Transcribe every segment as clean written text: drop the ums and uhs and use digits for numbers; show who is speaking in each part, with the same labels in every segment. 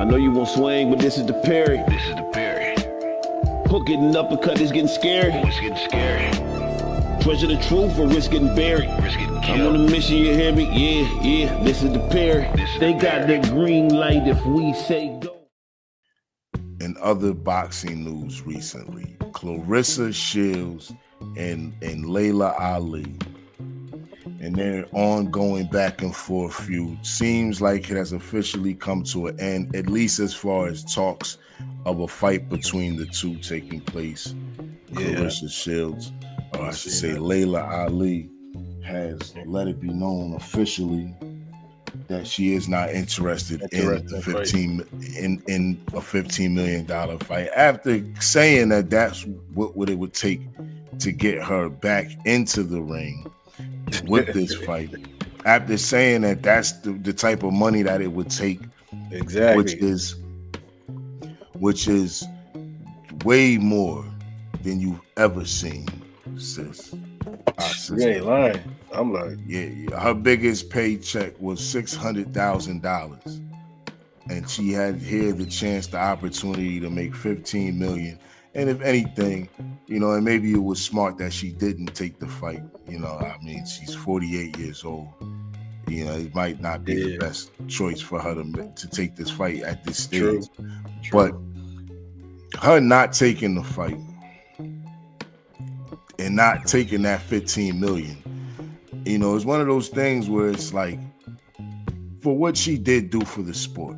Speaker 1: I know you won't swing, but this is the Parry.
Speaker 2: This is the Parry.
Speaker 1: Hook getting uppercut is getting scary.
Speaker 2: Oh, it's getting scary.
Speaker 1: Treasure the truth or risk getting buried.
Speaker 2: Risk getting
Speaker 1: I'm
Speaker 2: killed.
Speaker 1: on a mission, you hear me? Yeah, this is the Parry. They got the green light if we say go.
Speaker 3: In other boxing news recently, Claressa Shields and Laila Ali and their ongoing back and forth feud seems like it has officially come to an end, at least as far as talks of a fight between the two taking place. Claressa Shields, or I should say Laila Ali, has let it be known officially that she is not interested in a $15 million fight. After saying that that's what it would take to get her back into the ring with this fight, after saying that that's the type of money that it would take,
Speaker 4: exactly,
Speaker 3: which is way more than you've ever seen, sis.
Speaker 4: You ain't lying. I'm like,
Speaker 3: yeah. Her biggest paycheck was $600,000, and she had here the opportunity to make $15 million. And if anything, and maybe it was smart that she didn't take the fight. I mean, she's 48 years old. It might not be the best choice for her to take this fight at this stage.
Speaker 4: True.
Speaker 3: But her not taking the fight and not taking that $15 million, it's one of those things where it's like, for what she did do for the sport.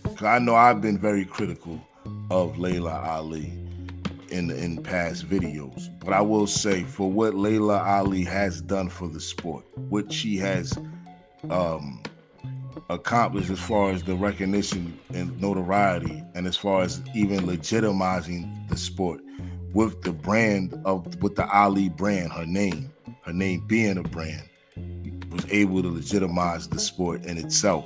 Speaker 3: Because I know I've been very critical of Laila Ali in past videos, but I will say, for what Laila Ali has done for the sport, what she has accomplished as far as the recognition and notoriety, and as far as even legitimizing the sport with the Ali brand, her name being a brand, was able to legitimize the sport in itself.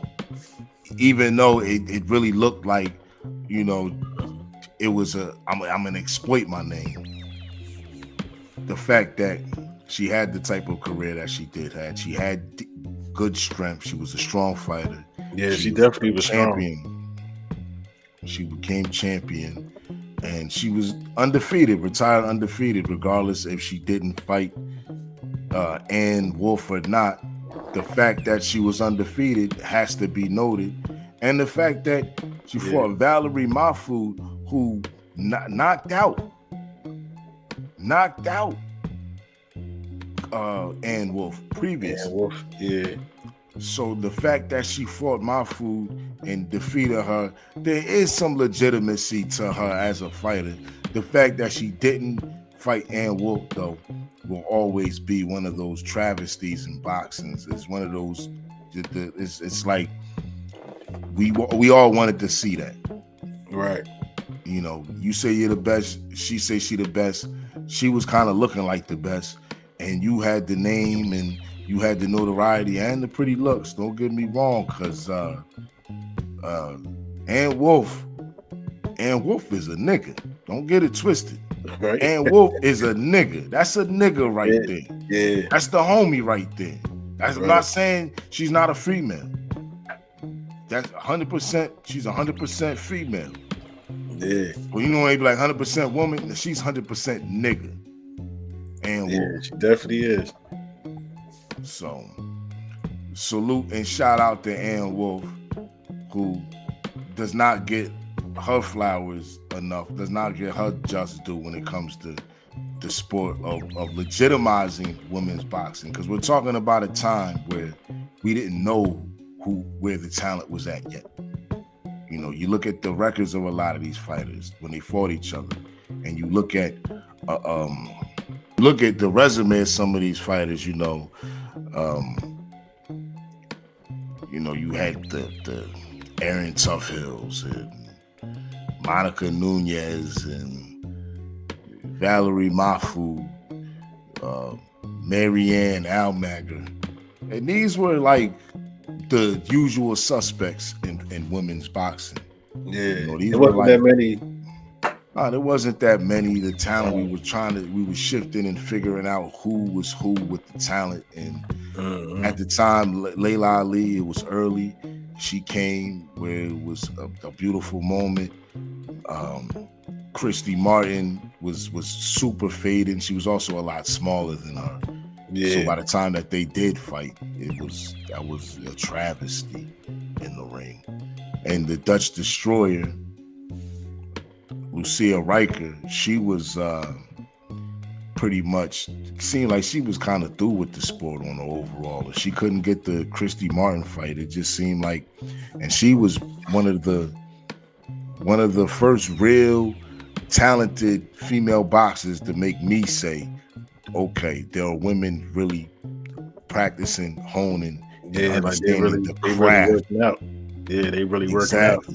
Speaker 3: Even though it really looked like, it was I'm gonna exploit my name. The fact that she had the type of career that she did have, she had good strength. She was a strong fighter.
Speaker 4: Yeah, she definitely was
Speaker 3: champion.
Speaker 4: Strong.
Speaker 3: She became champion, and she was undefeated, retired undefeated, regardless if she didn't fight Ann Wolf or not. The fact that she was undefeated has to be noted, and the fact that she fought Valerie Mahfoud, who knocked out Ann Wolf previously. So the fact that she fought Mahfoud and defeated her, there is some legitimacy to her as a fighter. The fact that she didn't fight Ann Wolf, though, will always be one of those travesties in boxing. It's one of those. It's like we all wanted to see that,
Speaker 4: right?
Speaker 3: You say you're the best. She say she the best. She was kind of looking like the best, and you had the name and you had the notoriety and the pretty looks. Don't get me wrong, because Ann Wolf is a nigga. Don't get it twisted.
Speaker 4: Right.
Speaker 3: Ann Wolf is a nigga. That's a nigga right there.
Speaker 4: Yeah.
Speaker 3: That's the homie right there. I'm not saying she's not a female. That's 100%. She's 100% female.
Speaker 4: Yeah.
Speaker 3: Well, ain't like 100% woman. She's 100% nigga. Ann Wolf.
Speaker 4: She definitely is.
Speaker 3: So, salute and shout out to Ann Wolf, who does not get her flowers enough, does not get her just due when it comes to the sport of legitimizing women's boxing. Because we're talking about a time where we didn't know where the talent was at yet. You look at the records of a lot of these fighters when they fought each other, and you look at the resume of some of these fighters. You had the Aaron Toughhills and Monica Nunez and Valerie Mahfoud, Marianne Almager, and these were like the usual suspects in women's boxing.
Speaker 4: Yeah,
Speaker 3: there
Speaker 4: wasn't that many.
Speaker 3: No, there wasn't that many. The talent we were shifting and figuring out who was who with the talent. And at the time, Laila Ali, it was early. She came where it was a beautiful moment. Christy Martin was super faded. She was also a lot smaller than her.
Speaker 4: Yeah.
Speaker 3: So by the time that they did fight, that was a travesty in the ring. And the Dutch Destroyer, Lucia Riker, she was pretty much seemed like she was kind of through with the sport on the overall. If she couldn't get the Christy Martin fight, it just seemed like, and she was one of the first real talented female boxers to make me say, okay, there are women really practicing, honing, and understanding the craft.
Speaker 4: Really working out. Yeah, they really working out.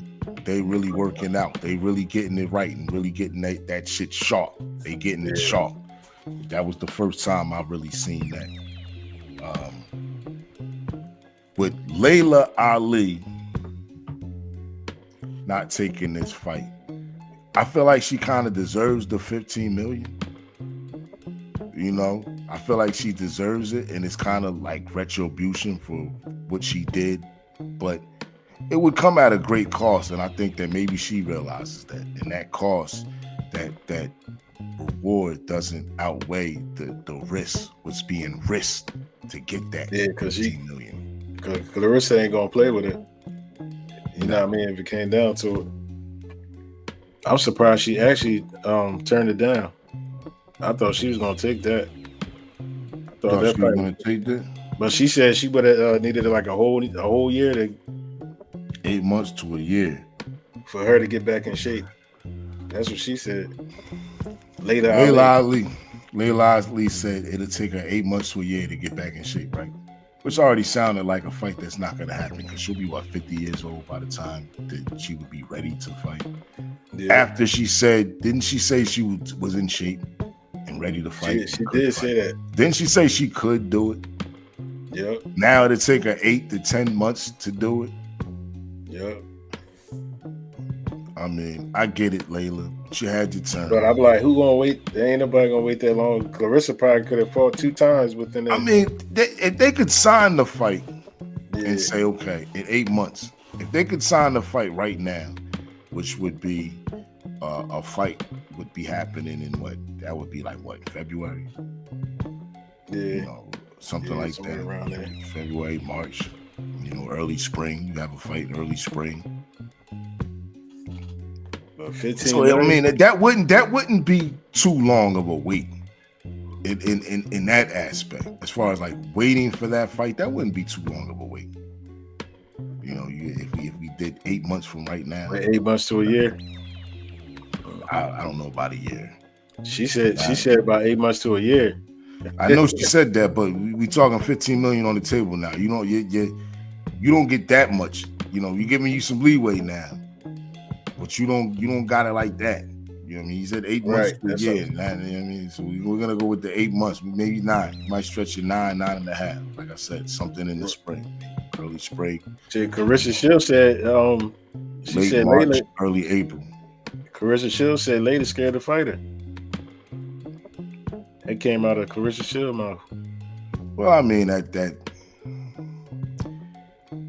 Speaker 3: They really working out. They really getting it right and really getting that shit sharp. They getting it sharp. That was the first time I really seen that. With Laila Ali not taking this fight, I feel like she kind of deserves the 15 million. You know, I feel like she deserves it, and it's kind of like retribution for what she did, but it would come at a great cost, and I think that maybe she realizes that, and that cost, that reward doesn't outweigh the risk, what's being risked to get that 15 million.
Speaker 4: Because Claressa ain't gonna play with it. You know what I mean? If it came down to it, I'm surprised she actually turned it down. I thought she was gonna take that. I thought
Speaker 3: she was gonna take that,
Speaker 4: but she said she would have needed like a whole year to
Speaker 3: 8 months to a year
Speaker 4: for her to get back in shape. That's what she said.
Speaker 3: Laila Ali said it'll take her 8 months to a year to get back in shape, right? Which already sounded like a fight that's not gonna happen because she'll be 50 years old by the time that she would be ready to fight. Yeah. After she said, didn't she say she was in shape and ready to fight?
Speaker 4: She did say that.
Speaker 3: Didn't she say she could do it?
Speaker 4: Yep.
Speaker 3: Now it'll take her 8 to 10 months to do it.
Speaker 4: Yep.
Speaker 3: I mean, I get it, Laila. She had your turn.
Speaker 4: But I'm like, who gonna wait? There ain't nobody gonna wait that long. Claressa probably could have fought 2 times within that.
Speaker 3: I mean, if they could sign the fight and say, okay, in 8 months, if they could sign the fight right now, which would be a fight would be happening in that would be like February?
Speaker 4: Yeah.
Speaker 3: You know, something like that.
Speaker 4: Around there.
Speaker 3: February, March, early spring. You have a fight in early spring.
Speaker 4: 15
Speaker 3: so I mean that wouldn't be too long of a wait in that aspect. As far as like waiting for that fight, that wouldn't be too long of a wait. If we did 8 months from right now,
Speaker 4: 8 months to a year.
Speaker 3: I don't know about a year.
Speaker 4: She said about 8 months to a year.
Speaker 3: I know she said that, but we talking 15 million on the table now. You don't get that much. You're giving you some leeway now. But you don't got it like that. You know what I mean? He said 8 months to a year. You know what I mean? So we're gonna go with the 8 months, maybe 9. You might stretch it 9.5. Like I said, something in the spring, early spring.
Speaker 4: Claressa Shields said she
Speaker 3: late
Speaker 4: said
Speaker 3: March,
Speaker 4: Laila,
Speaker 3: early April.
Speaker 4: Claressa Shields said Laila scared to fight her. It came out of Claressa Shields' mouth.
Speaker 3: Well, I mean that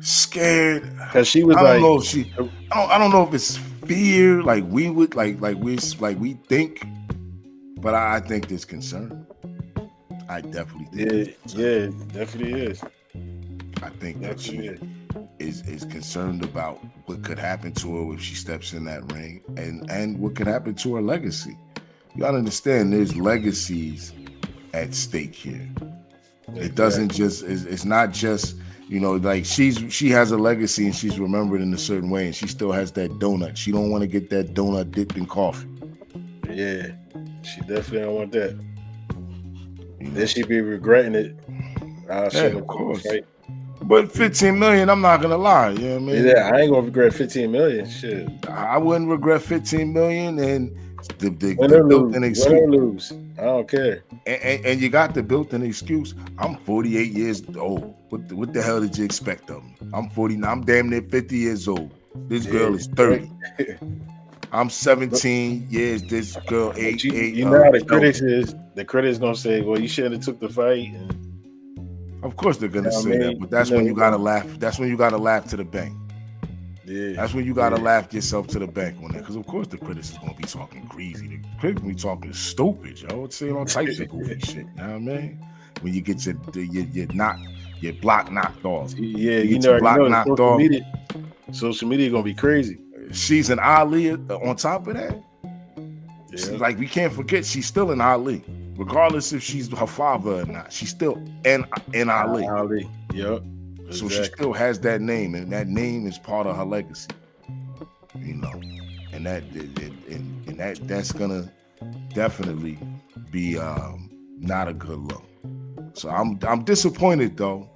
Speaker 3: scared
Speaker 4: because she was
Speaker 3: I don't know if it's fear like we would like we think, but I think there's concern. I definitely think
Speaker 4: definitely is.
Speaker 3: I think that she is concerned about what could happen to her if she steps in that ring and what could happen to her legacy. You gotta understand there's legacies at stake here. It doesn't just it's not just like she has a legacy and she's remembered in a certain way and she still has that donut. She don't want to get that donut dipped in coffee.
Speaker 4: Yeah, she definitely don't want that. Then she be regretting it.
Speaker 3: Of course. But 15 million, I'm not gonna lie. You know what I mean?
Speaker 4: Yeah, I ain't gonna regret 15 million. Shit,
Speaker 3: I wouldn't regret 15 million and the
Speaker 4: built-in excuse. Win or lose, I don't care.
Speaker 3: And you got the built-in excuse. I'm 48 years old. What the hell did you expect of me? I'm 49. I'm damn near 50 years old. This girl is 30. I'm 17 years. This girl 8.
Speaker 4: You know how the critics is. The critics gonna say, "Well, you should have took the fight." And,
Speaker 3: of course they're gonna say that, but that's when you gotta laugh. That's when you gotta laugh to the bank.
Speaker 4: Yeah.
Speaker 3: That's when you gotta laugh yourself to the bank on that, because of course the critics is gonna be talking greasy. The critics gonna be talking stupid, yo. It's saying all types of goofy shit. You know what I mean? When you get your block knocked off.
Speaker 4: Yeah,
Speaker 3: You
Speaker 4: you
Speaker 3: get
Speaker 4: know,
Speaker 3: your block knocked off.
Speaker 4: Social media gonna be crazy.
Speaker 3: She's an Ali on top of that.
Speaker 4: Yeah.
Speaker 3: Like, we can't forget, she's still an Ali, regardless if she's her father or not. She's still an Ali.
Speaker 4: Ali. Yep. Exactly.
Speaker 3: So she still has that name, and that name is part of her legacy. You know, and that's gonna definitely be not a good look. So I'm disappointed though,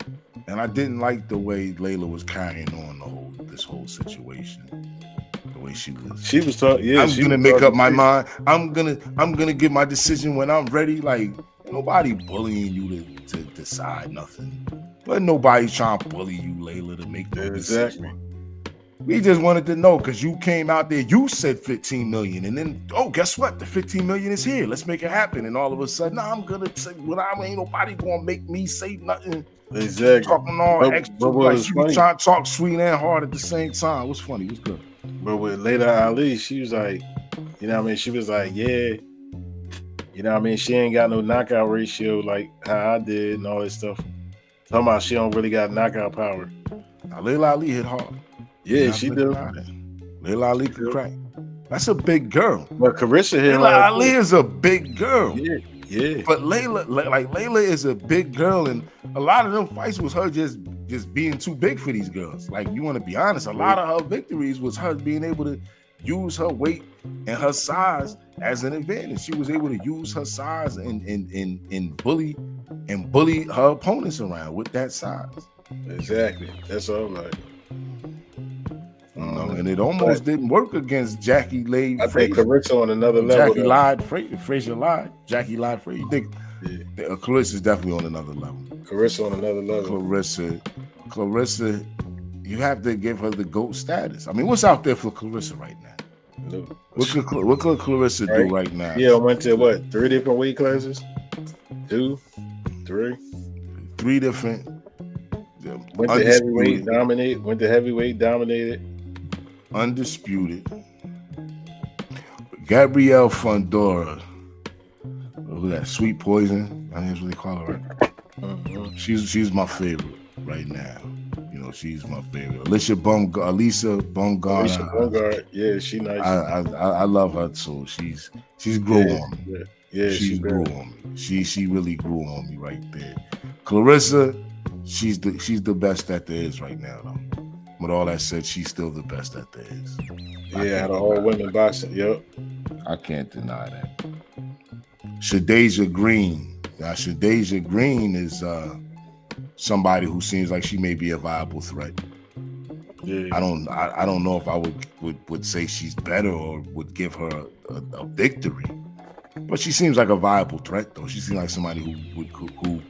Speaker 3: and I didn't like the way Laila was carrying on this whole situation. The way she was talking. Yeah, I'm gonna make up my mind. I'm gonna give my decision when I'm ready. Like, nobody bullying you to decide nothing. But nobody's trying to bully you, Laila, to make no decision. We just wanted to know, because you came out there, you said 15 million, and then, oh, guess what? The 15 million is here. Let's make it happen. And all of a sudden, I'm gonna say, ain't nobody gonna make me say nothing.
Speaker 4: Exactly.
Speaker 3: Talking all extra, like she was trying to talk sweet and hard at the same time. It was funny. It was good.
Speaker 4: But with Laila Ali, she was like, you know what I mean? She was like, yeah, you know what I mean? She ain't got no knockout ratio like how I did and all this stuff. Talking about she don't really got knockout power.
Speaker 3: Now, Laila Ali hit hard.
Speaker 4: Yeah, she do.
Speaker 3: Laila Ali can crack. That's a big girl.
Speaker 4: But Claressa hit
Speaker 3: Laila Ali is a big girl.
Speaker 4: Yeah, yeah.
Speaker 3: But Laila is a big girl, and a lot of them fights was her just being too big for these girls. Like, you want to be honest, a lot of her victories was her being able to use her weight and her size as an advantage. She was able to use her size and bully her opponents around with that size.
Speaker 4: Exactly. That's all right.
Speaker 3: And it almost didn't work against Jackie Lade.
Speaker 4: I think Claressa on another level.
Speaker 3: Jackie lied. Frazier lied. Jackie lied. Frazier. You think Clarissa's definitely on another level.
Speaker 4: Claressa on another level.
Speaker 3: Claressa, you have to give her the GOAT status. I mean, what's out there for Claressa right now? What could Claressa do right now?
Speaker 4: Yeah, I went to what? 3 different weight classes? 2, 3?
Speaker 3: 3 different.
Speaker 4: Went to heavyweight, dominated.
Speaker 3: Undisputed. Gabrielle Fundora. Who's that? Sweet Poison. I think that's what they call her, right? Mm-hmm. She's my favorite right now. You know, she's my favorite. Elisa Bumgarner.
Speaker 4: Yeah, she nice.
Speaker 3: I love her too. She's grew on me.
Speaker 4: Yeah,
Speaker 3: she grew on me. She really grew on me right there. Claressa, she's the best that there is right now, though. With all that said, she's still the best that there is.
Speaker 4: Yeah, the whole women boxing. Yep.
Speaker 3: I can't deny that. Shadeja Green. Now, Shadeja Green is somebody who seems like she may be a viable threat.
Speaker 4: Yeah.
Speaker 3: I don't know if I would say she's better or would give her a victory, but she seems like a viable threat, though. She seems like somebody who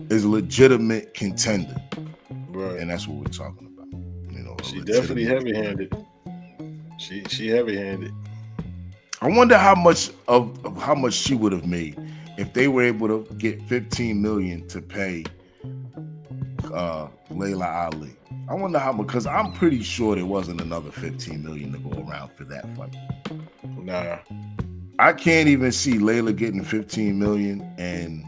Speaker 3: is a legitimate contender,
Speaker 4: right?
Speaker 3: And that's what we're talking about. You know,
Speaker 4: she definitely heavy-handed. She heavy-handed.
Speaker 3: I wonder how much she would have made if they were able to get 15 million to pay Laila Ali. I wonder how much, because I'm pretty sure there wasn't another 15 million to go around for that fight.
Speaker 4: Nah.
Speaker 3: I can't even see Laila getting 15 million and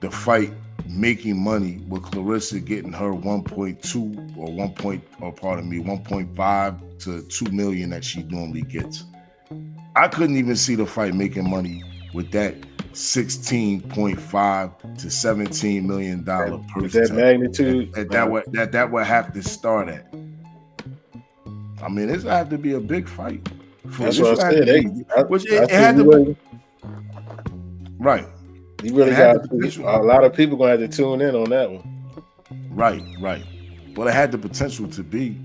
Speaker 3: the fight making money with Claressa getting her 1.2 or 1.5 to 2 million that she normally gets. I couldn't even see the fight making money with that $16.5 to $17 million purse.
Speaker 4: That magnitude.
Speaker 3: That would have to start at. I mean, this have to be a big fight.
Speaker 4: That's what I said.
Speaker 3: It had to be. Right.
Speaker 4: You really got a lot of people gonna have to tune in on that one. Right.
Speaker 3: Well, it had the potential to be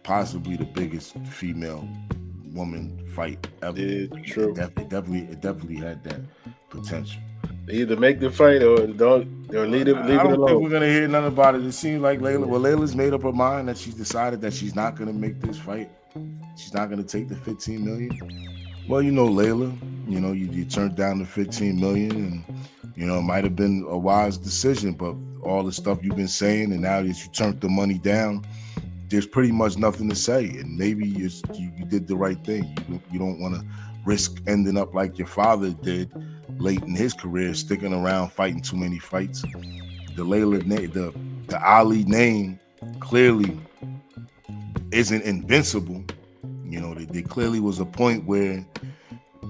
Speaker 3: possibly the biggest female woman fight ever.
Speaker 4: Yeah, true.
Speaker 3: It definitely had that potential.
Speaker 4: Either make the fight or don't, or leave it alone.
Speaker 3: I don't think we're gonna hear nothing about it. It seems like Laila's made up her mind that she's decided that she's not gonna make this fight. She's not gonna take the 15 million. Well, you know, Laila, you know, you turned down the 15 million, and you know, it might have been a wise decision, but all the stuff you've been saying, and now that you turned the money down, there's pretty much nothing to say, and maybe you did the right thing. You don't want to risk ending up like your father did late in his career, sticking around fighting too many fights. The Laila name, the Ali name, clearly isn't invincible. You know, there clearly was a point where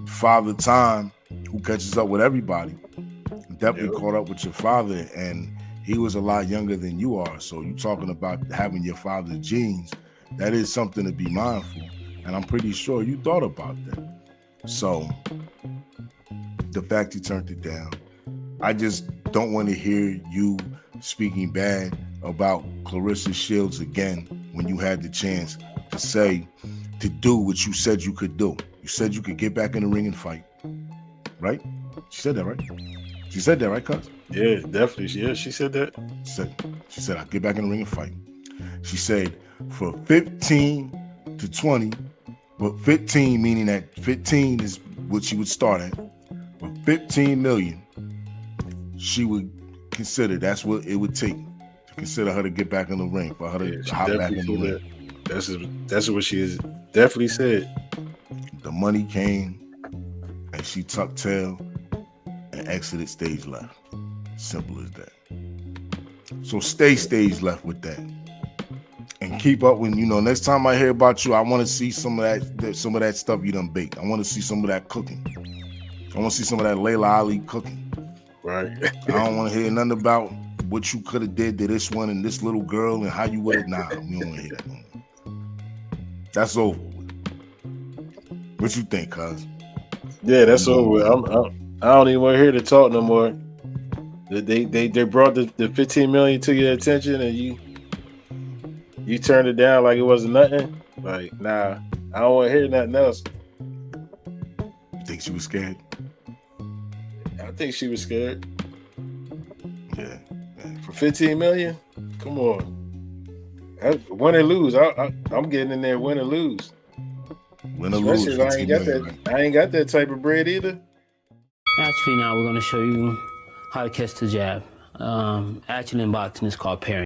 Speaker 3: Father Time, who catches up with everybody, definitely caught up with your father, and he was a lot younger than you are. So you talking about having your father's genes, that is something to be mindful. And I'm pretty sure you thought about that. So the fact you turned it down, I just don't want to hear you speaking bad about Claressa Shields again when you had the chance to do what you said you could do. You said you could get back in the ring and fight, right? She said that, right? She said that, right, cuz?
Speaker 4: Yeah, definitely. Yeah, she said that.
Speaker 3: She said, I'll get back in the ring and fight. She said, for 15 to 20, but 15 meaning that 15 is what she would start at. For 15 million, she would consider that's what it would take to consider her to get back in the ring, for her to hop back in the ring.
Speaker 4: That's what she has definitely said.
Speaker 3: The money came, and she tucked tail and exited stage left. Simple as that. So stay stage left with that, and keep up. When next time I hear about you, I want to see some of that stuff you done baked. I want to see some of that cooking. I want to see some of that Laila Ali cooking.
Speaker 4: Right.
Speaker 3: I don't want to hear nothing about what you could have did to this one and this little girl and how you would have. Nah, we don't want to hear that no more. That's over with. What you think, cuz?
Speaker 4: Yeah, that's over with. I don't even want to hear the talk no more. They brought the 15 million to your attention, and you turned it down like it wasn't nothing. Like, nah, I don't want to hear nothing else.
Speaker 3: You think she was scared?
Speaker 4: I think she was scared.
Speaker 3: Yeah.
Speaker 4: For 15 million? Come on. Win or lose. I'm getting in there, win or lose.
Speaker 3: Win or lose.
Speaker 4: I ain't got that type of bread either.
Speaker 2: Actually, now we're going to show you how to catch the jab. Actually, in boxing, it's called Parry.